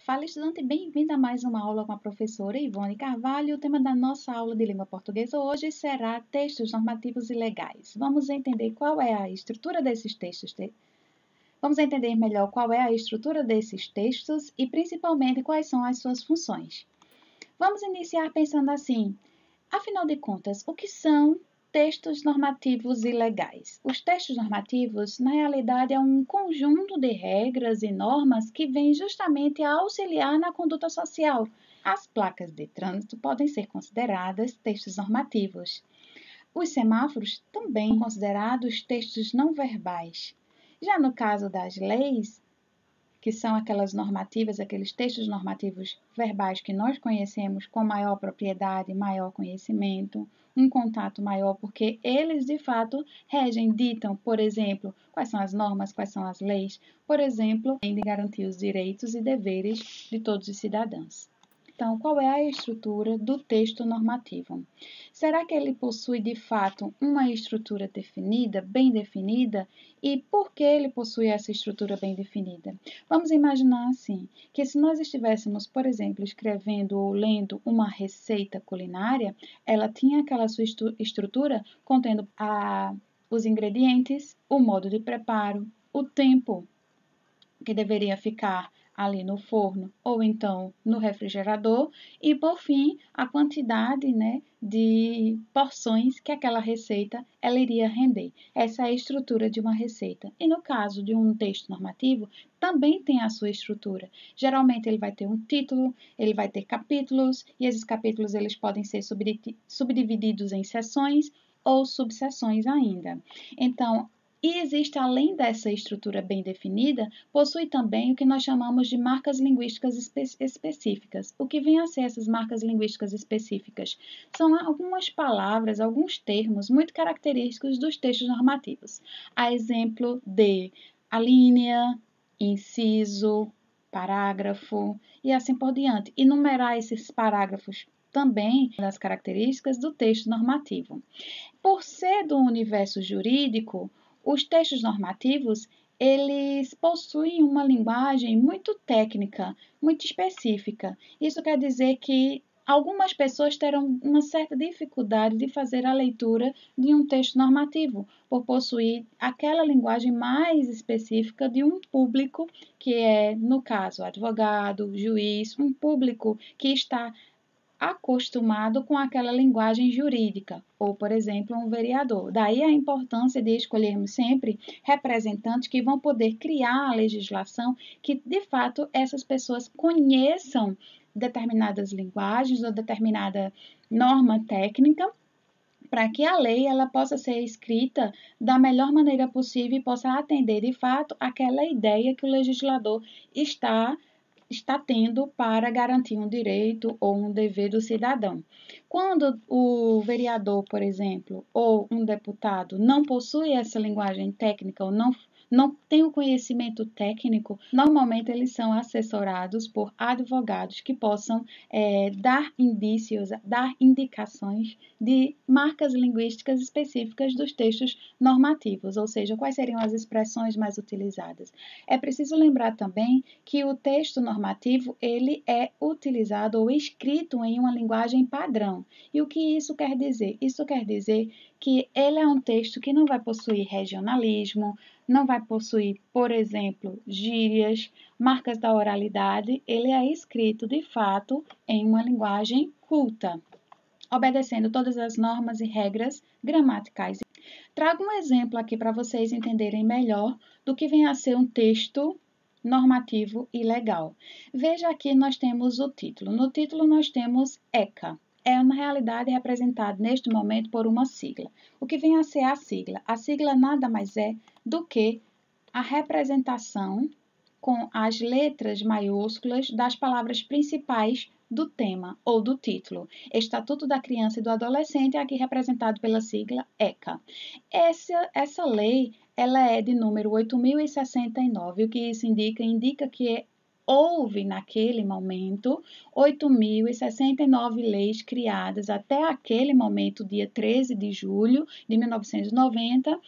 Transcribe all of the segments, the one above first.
Fala, estudante, bem-vindo a mais uma aula com a professora Ivone Carvalho. O tema da nossa aula de língua portuguesa hoje será textos normativos e legais. Vamos entender qual é a estrutura desses textos. Vamos entender melhor qual é a estrutura desses textos e, principalmente, quais são as suas funções. Vamos iniciar pensando assim: afinal de contas, o que são textos normativos e legais? Os textos normativos, na realidade, é um conjunto de regras e normas que vêm justamente a auxiliar na conduta social. As placas de trânsito podem ser consideradas textos normativos. Os semáforos também são considerados textos não verbais. Já no caso das leis, que são aquelas normativas, aqueles textos normativos verbais que nós conhecemos com maior propriedade, maior conhecimento, um contato maior, porque eles de fato regem, ditam, por exemplo, quais são as normas, quais são as leis, por exemplo, de garantir os direitos e deveres de todos os cidadãos. Então, qual é a estrutura do texto normativo? Será que ele possui, de fato, uma estrutura definida, bem definida? E por que ele possui essa estrutura bem definida? Vamos imaginar assim, que se nós estivéssemos, por exemplo, escrevendo ou lendo uma receita culinária, ela tinha aquela sua estrutura contendo os ingredientes, o modo de preparo, o tempo que deveria ficar ali no forno ou então no refrigerador e, por fim, a quantidade, de porções que aquela receita ela iria render. Essa é a estrutura de uma receita. E no caso de um texto normativo, também tem a sua estrutura. Geralmente ele vai ter um título, ele vai ter capítulos e esses capítulos eles podem ser subdivididos em seções ou subseções ainda. Então, e existe, além dessa estrutura bem definida, possui também o que nós chamamos de marcas linguísticas específicas. O que vem a ser essas marcas linguísticas específicas? São algumas palavras, alguns termos muito característicos dos textos normativos. A exemplo de alínea, inciso, parágrafo e assim por diante. Enumerar esses parágrafos também das características do texto normativo. Por ser do universo jurídico, os textos normativos, eles possuem uma linguagem muito técnica, muito específica. Isso quer dizer que algumas pessoas terão uma certa dificuldade de fazer a leitura de um texto normativo, por possuir aquela linguagem mais específica de um público que é, no caso, advogado, juiz, um público que está acostumado com aquela linguagem jurídica, ou, por exemplo, um vereador. Daí a importância de escolhermos sempre representantes que vão poder criar a legislação que, de fato, essas pessoas conheçam determinadas linguagens ou determinada norma técnica, para que a lei ela possa ser escrita da melhor maneira possível e possa atender, de fato, aquela ideia que o legislador está tendo para garantir um direito ou um dever do cidadão. Quando o vereador, por exemplo, ou um deputado não possui essa linguagem técnica ou não tem o conhecimento técnico, normalmente eles são assessorados por advogados que possam dar indícios, dar indicações de marcas linguísticas específicas dos textos normativos, ou seja, quais seriam as expressões mais utilizadas. É preciso lembrar também que o texto normativo ele é utilizado ou escrito em uma linguagem padrão. E o que isso quer dizer? Isso quer dizer que ele é um texto que não vai possuir regionalismo, não vai possuir, por exemplo, gírias, marcas da oralidade, ele é escrito de fato em uma linguagem culta, obedecendo todas as normas e regras gramaticais. Trago um exemplo aqui para vocês entenderem melhor do que vem a ser um texto normativo e legal. Veja aqui nós temos o título. No título nós temos ECA. É, na realidade, representado neste momento por uma sigla. O que vem a ser a sigla? A sigla nada mais é do que a representação com as letras maiúsculas das palavras principais do tema ou do título. Estatuto da Criança e do Adolescente, aqui representado pela sigla ECA. Essa lei ela é de número 8.069. O que isso indica? Indica que houve, naquele momento, 8.069 leis criadas até aquele momento, dia 13 de julho de 1990,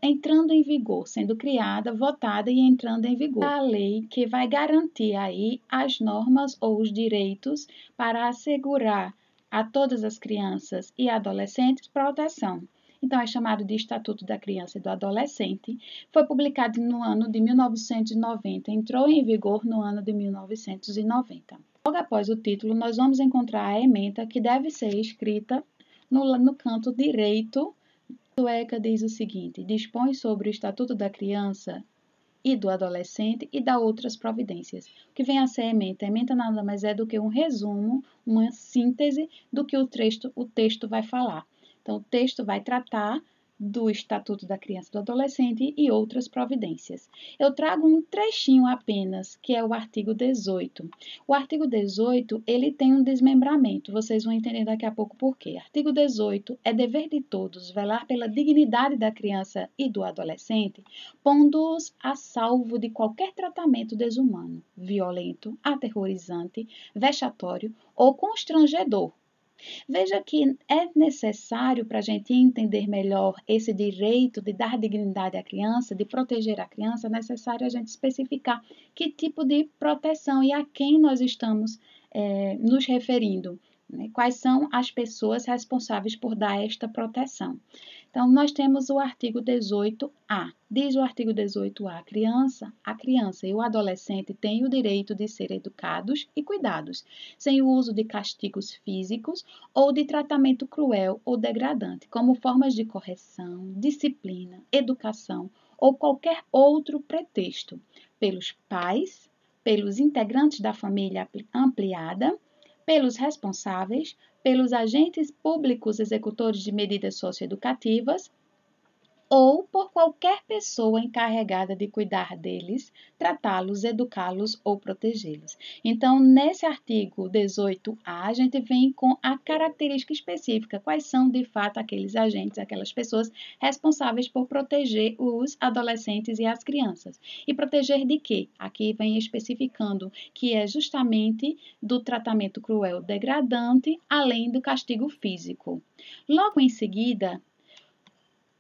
entrando em vigor, sendo criada, votada e entrando em vigor. A lei que vai garantir aí as normas ou os direitos para assegurar a todas as crianças e adolescentes proteção. Então, é chamado de Estatuto da Criança e do Adolescente. Foi publicado no ano de 1990, entrou em vigor no ano de 1990. Logo após o título, nós vamos encontrar a ementa que deve ser escrita no canto direito. A ECA diz o seguinte: dispõe sobre o Estatuto da Criança e do Adolescente e dá outras providências. O que vem a ser ementa? Ementa nada mais é do que um resumo, uma síntese do que o texto vai falar. Então, o texto vai tratar do Estatuto da Criança e do Adolescente e outras providências. Eu trago um trechinho apenas, que é o artigo 18. O artigo 18, ele tem um desmembramento, vocês vão entender daqui a pouco por quê. Artigo 18, é dever de todos velar pela dignidade da criança e do adolescente, pondo-os a salvo de qualquer tratamento desumano, violento, aterrorizante, vexatório ou constrangedor. Veja que é necessário, para a gente entender melhor esse direito de dar dignidade à criança, de proteger a criança, é necessário a gente especificar que tipo de proteção e a quem nós estamos nos referindo, né? Quais são as pessoas responsáveis por dar esta proteção. Então, nós temos o artigo 18A. Diz o artigo 18A, a criança e o adolescente têm o direito de ser educados e cuidados, sem o uso de castigos físicos ou de tratamento cruel ou degradante, como formas de correção, disciplina, educação ou qualquer outro pretexto, pelos pais, pelos integrantes da família ampliada, pelos responsáveis, pelos agentes públicos executores de medidas socioeducativas ou por qualquer pessoa encarregada de cuidar deles, tratá-los, educá-los ou protegê-los. Então, nesse artigo 18A, a gente vem com a característica específica, quais são, de fato, aqueles agentes, aquelas pessoas responsáveis por proteger os adolescentes e as crianças. E proteger de quê? Aqui vem especificando que é justamente do tratamento cruel degradante, além do castigo físico. Logo em seguida,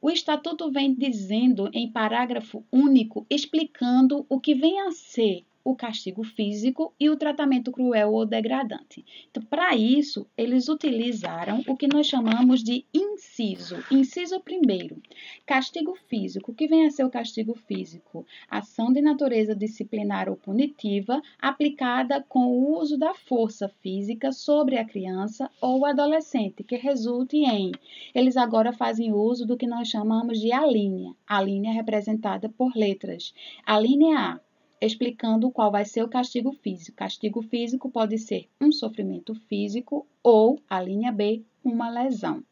o Estatuto vem dizendo em parágrafo único, explicando o que vem a ser o castigo físico e o tratamento cruel ou degradante. Então, para isso, eles utilizaram o que nós chamamos de inciso. Inciso primeiro, castigo físico. O que vem a ser o castigo físico? Ação de natureza disciplinar ou punitiva aplicada com o uso da força física sobre a criança ou adolescente, que resulte em... Eles agora fazem uso do que nós chamamos de alínea. Alínea representada por letras. A linha A, explicando qual vai ser o castigo físico. Castigo físico pode ser um sofrimento físico ou, a linha B, uma lesão.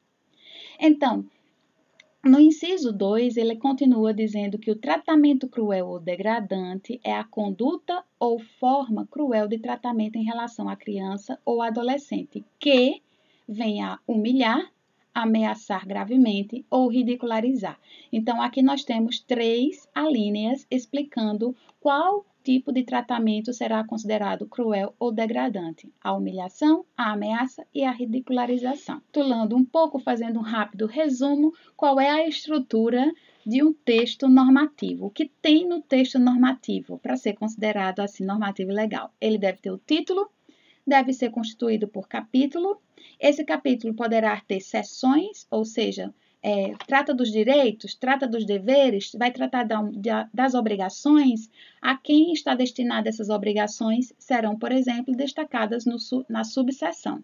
Então, no inciso 2, ele continua dizendo que o tratamento cruel ou degradante é a conduta ou forma cruel de tratamento em relação à criança ou adolescente que venha a humilhar, ameaçar gravemente ou ridicularizar. Então, aqui nós temos 3 alíneas explicando qual tipo de tratamento será considerado cruel ou degradante: a humilhação, a ameaça e a ridicularização. Tulando um pouco, fazendo um rápido resumo, qual é a estrutura de um texto normativo? O que tem no texto normativo para ser considerado assim normativo e legal? Ele deve ter o título, deve ser constituído por capítulo. Esse capítulo poderá ter seções, ou seja, trata dos direitos, trata dos deveres, vai tratar das obrigações. A quem está destinada essas obrigações serão, por exemplo, destacadas na subseção.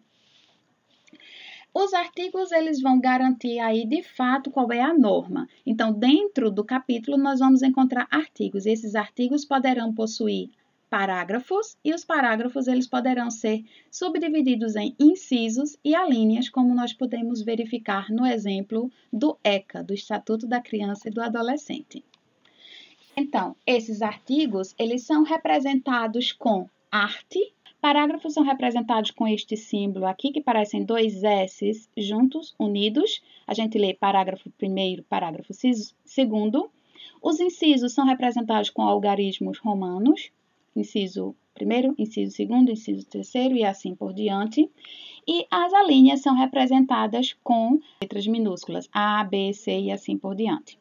Os artigos, eles vão garantir aí, de fato, qual é a norma. Então, dentro do capítulo, nós vamos encontrar artigos. Esses artigos poderão possuir parágrafos e os parágrafos eles poderão ser subdivididos em incisos e alíneas, como nós podemos verificar no exemplo do ECA, do Estatuto da Criança e do Adolescente. Então, esses artigos, eles são representados com arte. Parágrafos são representados com este símbolo aqui, que parecem 2 S juntos, unidos. A gente lê parágrafo primeiro, parágrafo segundo. Os incisos são representados com algarismos romanos. inciso 1º, inciso 2º, inciso 3º e assim por diante. E as alíneas são representadas com letras minúsculas, A, B, C e assim por diante.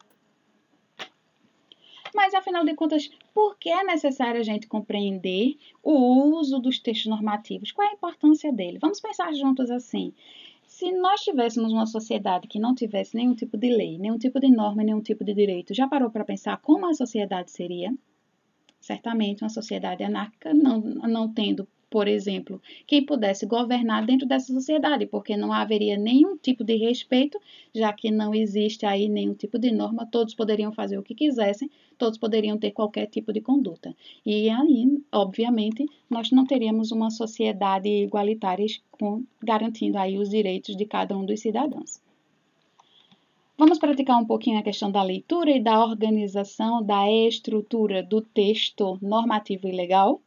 Mas, afinal de contas, por que é necessário a gente compreender o uso dos textos normativos? Qual é a importância dele? Vamos pensar juntos assim. Se nós tivéssemos uma sociedade que não tivesse nenhum tipo de lei, nenhum tipo de norma, nenhum tipo de direito, já parou para pensar como a sociedade seria? Certamente uma sociedade anárquica, não tendo, por exemplo, quem pudesse governar dentro dessa sociedade, porque não haveria nenhum tipo de respeito, já que não existe aí nenhum tipo de norma, todos poderiam fazer o que quisessem, todos poderiam ter qualquer tipo de conduta. E aí, obviamente, nós não teríamos uma sociedade igualitária garantindo aí os direitos de cada um dos cidadãos. Vamos praticar um pouquinho a questão da leitura e da organização da estrutura do texto normativo e legal?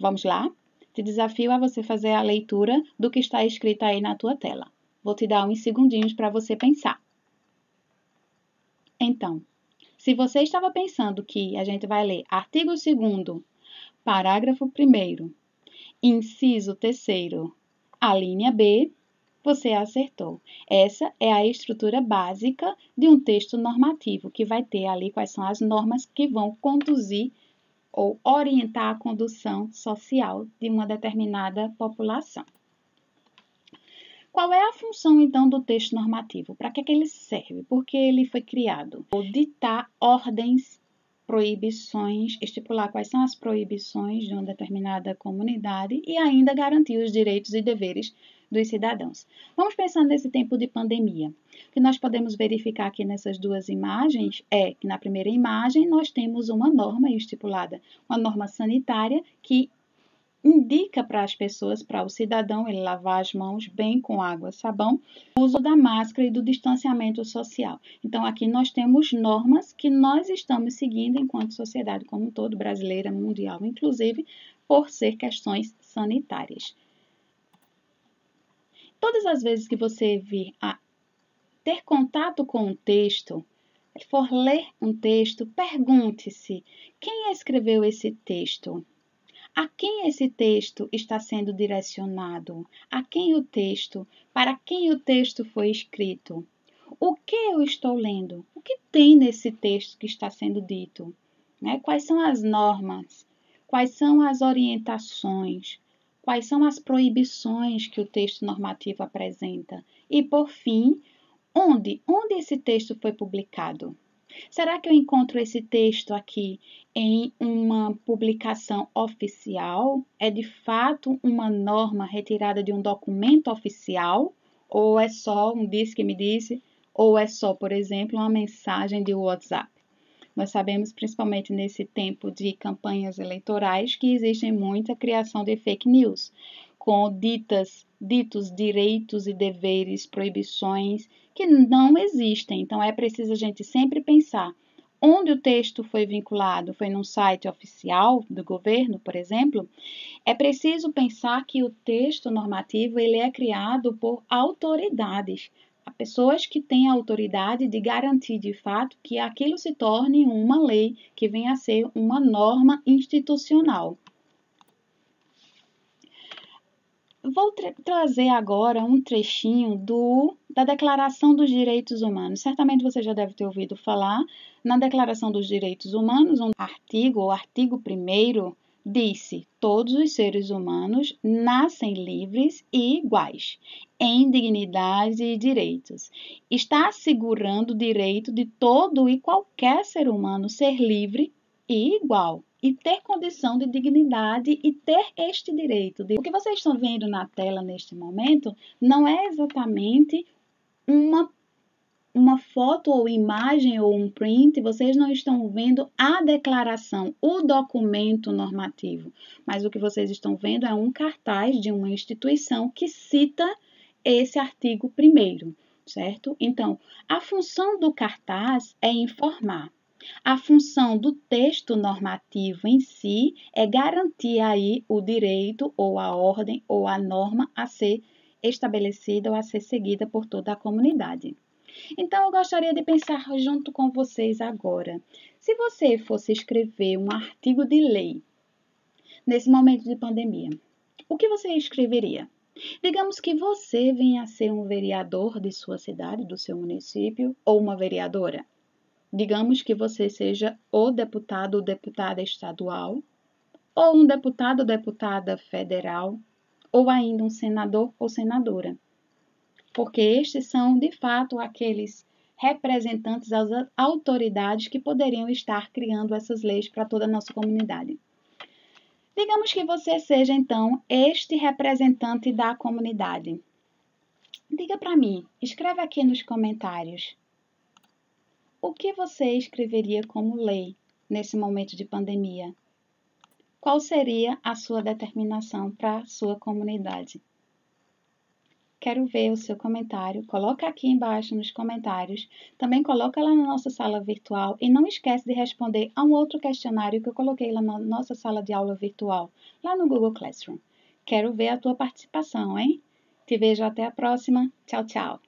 Vamos lá? Te desafio a você fazer a leitura do que está escrito aí na tua tela. Vou te dar uns segundinhos para você pensar. Então, se você estava pensando que a gente vai ler artigo 2º, parágrafo 1º, inciso 3º, a linha B, você acertou. Essa é a estrutura básica de um texto normativo, que vai ter ali quais são as normas que vão conduzir ou orientar a condução social de uma determinada população. Qual é a função, então, do texto normativo? Para que ele serve? Por que ele foi criado? Ou ditar ordens, proibições, estipular quais são as proibições de uma determinada comunidade e ainda garantir os direitos e deveres dos cidadãos. Vamos pensar nesse tempo de pandemia. O que nós podemos verificar aqui nessas duas imagens é que na primeira imagem nós temos uma norma estipulada, uma norma sanitária que indica para as pessoas, para o cidadão, ele lavar as mãos bem com água e sabão, o uso da máscara e do distanciamento social. Então, aqui nós temos normas que nós estamos seguindo enquanto sociedade como um todo, brasileira, mundial, inclusive, por ser questões sanitárias. Todas as vezes que você vir a ter contato com um texto, for ler um texto, pergunte-se: quem escreveu esse texto? A quem esse texto está sendo direcionado? A quem o texto? Para quem o texto foi escrito? O que eu estou lendo? O que tem nesse texto que está sendo dito? Quais são as normas? Quais são as orientações? Quais são as proibições que o texto normativo apresenta? E, por fim, onde esse texto foi publicado? Será que eu encontro esse texto aqui em uma publicação oficial? É de fato uma norma retirada de um documento oficial? Ou é só um disse que me disse? Ou é só, por exemplo, uma mensagem de WhatsApp? Nós sabemos, principalmente nesse tempo de campanhas eleitorais, que existe muita criação de fake news, com ditos direitos e deveres, proibições que não existem. Então, é preciso a gente sempre pensar onde o texto foi vinculado. Foi num site oficial do governo, por exemplo? É preciso pensar que o texto normativo ele é criado por autoridades. Há pessoas que têm a autoridade de garantir, de fato, que aquilo se torne uma lei, que venha a ser uma norma institucional. Vou trazer agora um trechinho da Declaração dos Direitos Humanos. Certamente você já deve ter ouvido falar na Declaração dos Direitos Humanos, um artigo, o artigo 1º, disse: todos os seres humanos nascem livres e iguais, em dignidade e direitos. Está assegurando o direito de todo e qualquer ser humano ser livre e igual, e ter condição de dignidade e ter este direito. O que vocês estão vendo na tela neste momento não é exatamente uma foto ou imagem ou um print, vocês não estão vendo a declaração, o documento normativo, mas o que vocês estão vendo é um cartaz de uma instituição que cita esse artigo 1º, certo? Então, a função do cartaz é informar. A função do texto normativo em si é garantir aí o direito ou a ordem ou a norma a ser estabelecida ou a ser seguida por toda a comunidade. Então, eu gostaria de pensar junto com vocês agora. Se você fosse escrever um artigo de lei, nesse momento de pandemia, o que você escreveria? Digamos que você venha a ser um vereador de sua cidade, do seu município, ou uma vereadora. Digamos que você seja o deputado ou deputada estadual, ou um deputado ou deputada federal, ou ainda um senador ou senadora. Porque estes são, de fato, aqueles representantes das autoridades que poderiam estar criando essas leis para toda a nossa comunidade. Digamos que você seja, então, este representante da comunidade. Diga para mim, escreve aqui nos comentários. O que você escreveria como lei nesse momento de pandemia? Qual seria a sua determinação para a sua comunidade? Quero ver o seu comentário. Coloca aqui embaixo nos comentários. Também coloca lá na nossa sala virtual e não esquece de responder a um outro questionário que eu coloquei lá na nossa sala de aula virtual, lá no Google Classroom. Quero ver a tua participação, hein? Te vejo até a próxima. Tchau, tchau.